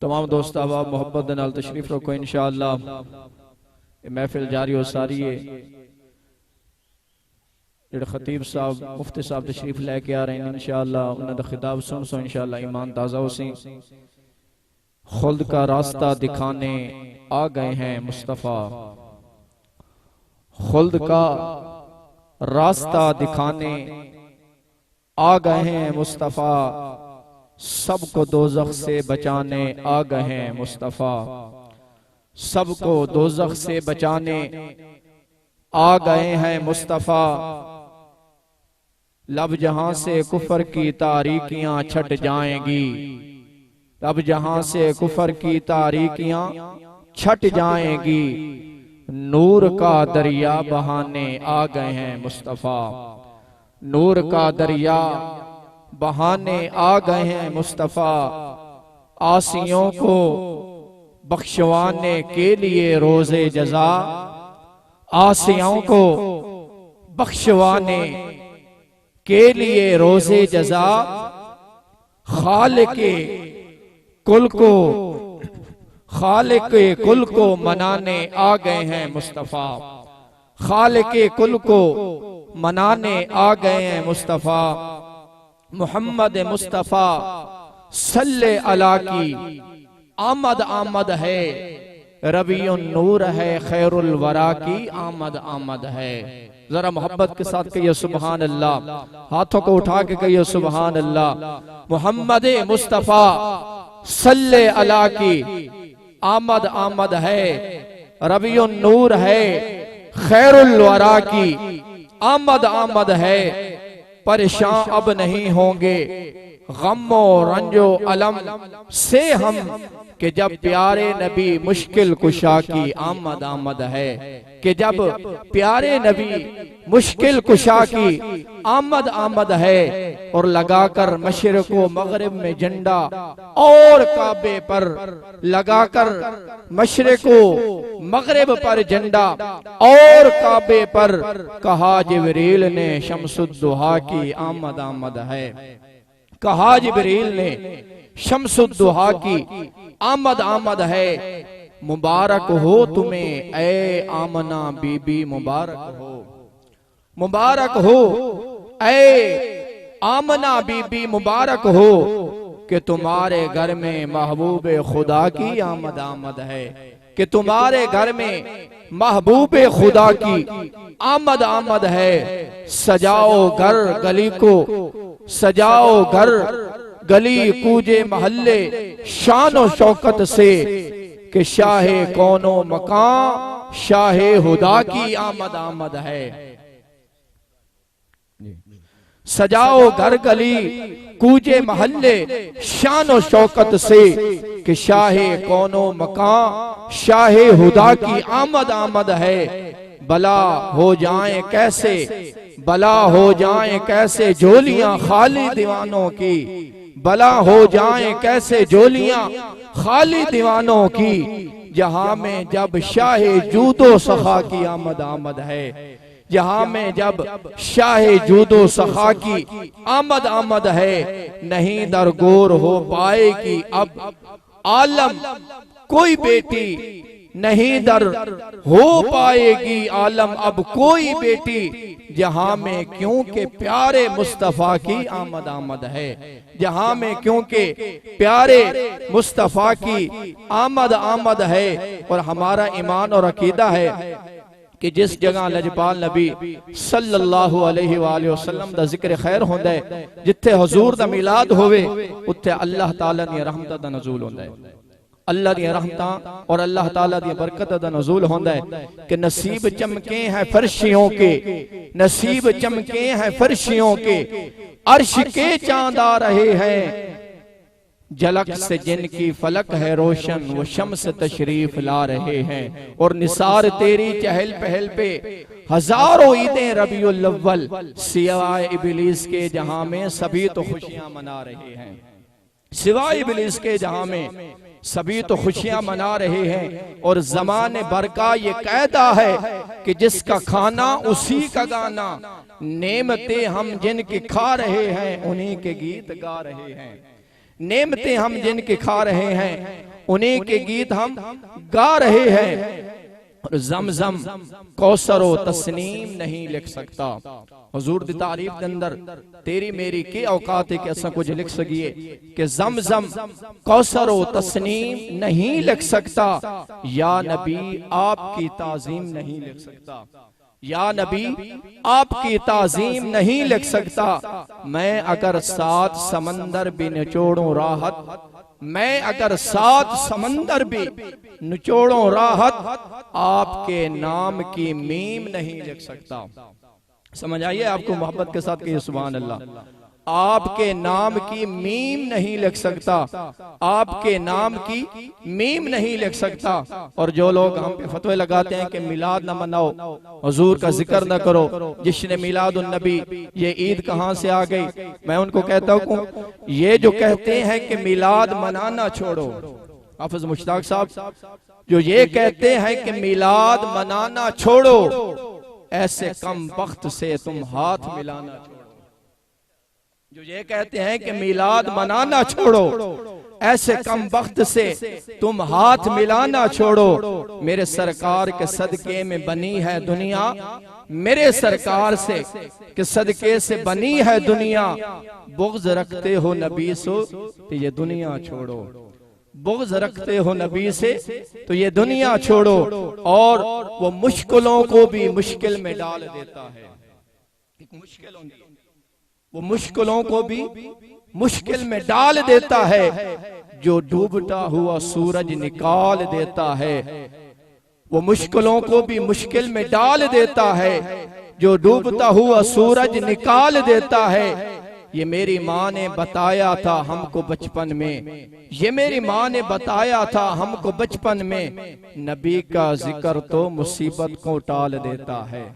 तमाम दोस्त अहबाब मोहब्बत दे नाल तशरीफ रखो इंशाअल्लाह। महफिल जारी हो सारी है। जेड़े खतीब साहब मुफ्ती साहब तशरीफ लैके आ रहे हैं इंशाअल्लाह उन्होंने खिताब सुन सो इंशाअल्लाह ईमान ताज़ा हो सी। खुद का रास्ता दिखाने आ गए हैं मुस्तफ़ा, खुद का रास्ता दिखाने आ गए हैं मुस्तफ़ा, सबको दोज़ख से बचाने आ गए हैं मुस्तफ़ा, सबको दोज़ख से बचाने आ गए हैं मुस्तफ़ा। लब जहां से कुफर की तारीकियां छट जाएंगी, लब जहां से कुफर की तारीकियां छट जाएंगी, नूर का दरिया बहाने आ गए हैं मुस्तफ़ा, नूर का दरिया बहाने आ गए हैं मुस्तफ़ा। आसियों को बख्शवाने के लिए रोज़े जज़ा, आसियों को बख्शवाने के लिए रोज़े जज़ा, खालिक़े कुल को, खालिक़े कुल को मनाने आ गए हैं मुस्तफ़ा, खालिक़े कुल को मनाने आ गए हैं मुस्तफ़ा। मोहम्मद मुस्तफ़ा सल्ले अला की आमद आमद है, रबीउन नूर है खैरुल वरा की आमद आमद है। जरा मोहब्बत के साथ कहिए सुभान अल्लाह, हाथों को उठा के कहिए सुभान अल्लाह। मोहम्मद मुस्तफ़ा सल्ले अला की आमद आमद है, रबीउन नूर है खैरुल वरा की आमद आमद है। परेशान अब नहीं होंगे गम और रंजो अलम से हम, कि जब प्यारे नबी मुश्किल कुशा की आमद आमद है, कि जब प्यारे नबी मुश्किल कुशा की आमद आमद है। और लगाकर मशरिक़ व मग़रिब में झंडा और काबे पर लगाकर मशरिक़ व मग़रिब पर झंडा और काबे पर कहा जिब्रील ने शम्सुद्दुहा की आमद आमद है, कहा जिब्रील ने शम्सुद्दुहा की आमद आमद है। मुबारक हो तुम्हें ऐ आमना बीबी, मुबारक हो, मुबारक हो ऐ आमना बीबी, मुबारक हो कि तुम्हारे घर में महबूब खुदा की आमद आमद है, कि तुम्हारे घर में महबूब खुदा की आमद आमद है। सजाओ घर गली को, सजाओ घर गली कूजे महल्ले शान और शौकत से, कि शाहे कौनो मकान शाहे हुदा की आमद आमद है। सजाओ घर गली कूजे महल्ले शान और शौकत से, कि शाहे कौनो मकान शाहे हुदा की आमद आमद है। बला हो जाए कैसे, बला हो जाए कैसे झोलियां खाली दीवानों की, बला हो जाए कैसे झोलियां खाली दीवानों की, जहां में जब शाहे जूदो सखा की आमद आमद है, जहां में जब शाहे जूदो सखा की आमद आमद है। नहीं दरगोर हो पाएगी अब आलम कोई बेटी, नहीं दर हो पाएगी आलम अब कोई बेटी, जहां में क्योंकि प्यारे मुस्तफ़ा की आमद आमद है, जहां में क्योंकि प्यारे मुस्तफ़ा की आमद आमद है। और हमारा ईमान और अकीदा है कि जिस जगह लजपाल नबी सल्लल्लाहु अलैहि वसल्लम दा जिक्र खैर होंदा है, जिथे हुजूर दा मिलाद होवे, उत्थे अल्लाह ताला दी रहमत दा नज़ूल होंदा है, अल्लाह दी रहमत और अल्लाह ताला दी बरकत दा नज़ूल होंदा है। कि नसीब चमके हैं फर्शियों के, नसीब चमके हैं फर्शियों के, अर्श के चांद आ रहे हैं, झलक से जिनकी फलक है रोशन, वो शम्स तशरीफ ला रहे हैं। और निसार तेरी चहल पहल पे हजारों ईदें रबीउल अव्वल, सिवाय इबलीस के जहां में सभी तो खुशियां मना रहे हैं, सिवाय इबलीस के जहां में सभी तो खुशियां मना रहे हैं। और ज़माने भर का ये कायदा है कि जिसका खाना उसी का गाना, नेमतें हम जिनकी खा रहे हैं उन्हीं के गीत गा रहे हैं, नेमतें हम जिनकी खा रहे हैं उन्हीं के गीत हम गा रहे हैं। और ज़मज़म कौसर व तस्नीम नहीं लिख सकता। हुजूर दी तारीफ के अंदर तेरी मेरी के औकात है कि ऐसा कुछ लिख सकिए कि ज़मज़म कौसर व तस्नीम नहीं लिख सकता। या नबी आपकी ताज़ीम नहीं लिख सकता। या नबी आपकी ताज़ीम नहीं लिख सकता। मैं अगर 7 समंदर भी निचोड़ूं राहत, मैं अगर 7 समंदर भी निचोड़ों राहत, आपके नाम की मीम नहीं लिख सकता। समझ आइए आपको मोहब्बत के साथ कहिए सुभान अल्लाह। आपके नाम की मीम नहीं लिख सकता। आपके नाम की मीम नहीं लिख सकता। और जो लोग हम पे फतवे लगाते हैं कि मिलाद ना मनाओ, हुजूर का जिक्र ना करो, जिसने मिलादुन नबी, ये ईद कहां से आ गई? मैं उनको कहता हूं, ये जो कहते हैं कि मिलाद मनाना छोड़ो, हाफिज मुश्ताक साहब जो ये कहते हैं कि मिलाद मनाना छोड़ो, ऐसे कम वक्त से तुम हाथ मिलाना छोड़ो। जो ये कहते हैं कि मिलाद मनाना छोड़ो, ऐसे कम वक्त से तुम हाथ मिलाना छोड़ो। मेरे सरकार के सदके में बनी है दुनिया, मेरे सरकार से के सदके से बनी है दुनिया। बुग़्ज़ रखते हो नबी से तो ये दुनिया छोड़ो। बुग़्ज़ रखते हो नबी से तो ये दुनिया छोड़ो। और वो मुश्किलों को भी मुश्किल में डाल देता है। एक मुश्किल होती है, वो मुश्किलों को भी मुश्किल में डाल देता है। जो डूबता हुआ सूरज निकाल देता है, वो मुश्किलों को भी मुश्किल में डाल देता है। जो डूबता हुआ सूरज निकाल देता है। ये मेरी माँ ने बताया था हमको बचपन में, ये मेरी माँ ने बताया था हमको बचपन में। नबी का जिक्र तो मुसीबत को टाल देता है।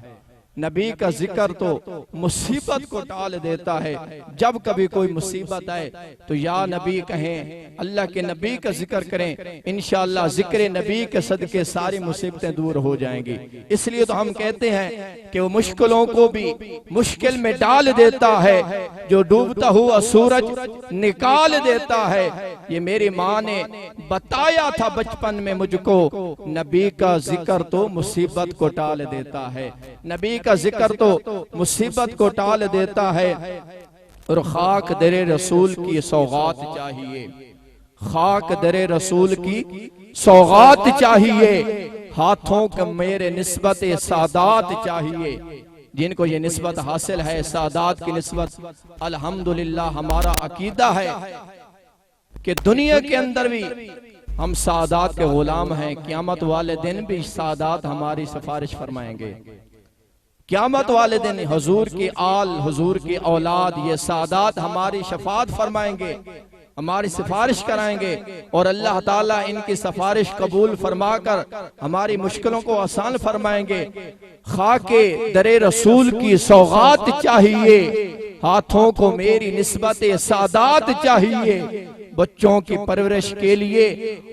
नबी का जिक्र तो मुसीबत को टाल देता है। जब कभी कोई मुसीबत आए तो या नबी कहें, अल्लाह के नबी का जिक्र करें, इंशाअल्लाह जिक्र नबी के सदके सारी मुसीबतें दूर हो जाएंगी। इसलिए तो हम कहते हैं कि वो मुश्किलों को भी मुश्किल में डाल देता है। जो डूबता हुआ सूरज निकाल देता है। ये मेरी माँ ने बताया था बचपन में मुझको, नबी का जिक्र तो मुसीबत को टाल देता है। नबी का जिक्र तो मुसीबत को टाल देता है। और खाक दरे रसूल की सौगात चाहिए, खाक दरे रसूल की सौगात चाहिए। हाथों के मेरे निस्बत सादात चाहिए। जिनको ये निस्बत हासिल है, सादात की निस्बत, अल्हम्दुलिल्लाह हमारा अकीदा है कि दुनिया के अंदर भी हम सादात के गुलाम हैं। क़यामत वाले दिन भी सादात हमारी सिफारिश फरमाएंगे। क़यामत वाले दिन हुजूर की आल, हुजूर की औलाद, ये सादात हमारी शफात फरमाएंगे, हमारी सिफारिश कराएंगे। और अल्लाह ताला इनकी सिफारिश कबूल फरमाकर हमारी मुश्किलों को आसान फरमाएंगे। खाके दरे रसूल की सौगात चाहिए। हाथों को मेरी निस्बत सादात चाहिए। बच्चों की परवरिश के लिए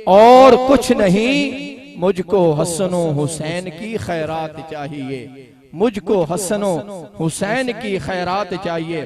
और कुछ नहीं, मुझको हसनो हुसैन की खैरात चाहिए। मुझको हसनो हुसैन की खैरात चाहिए।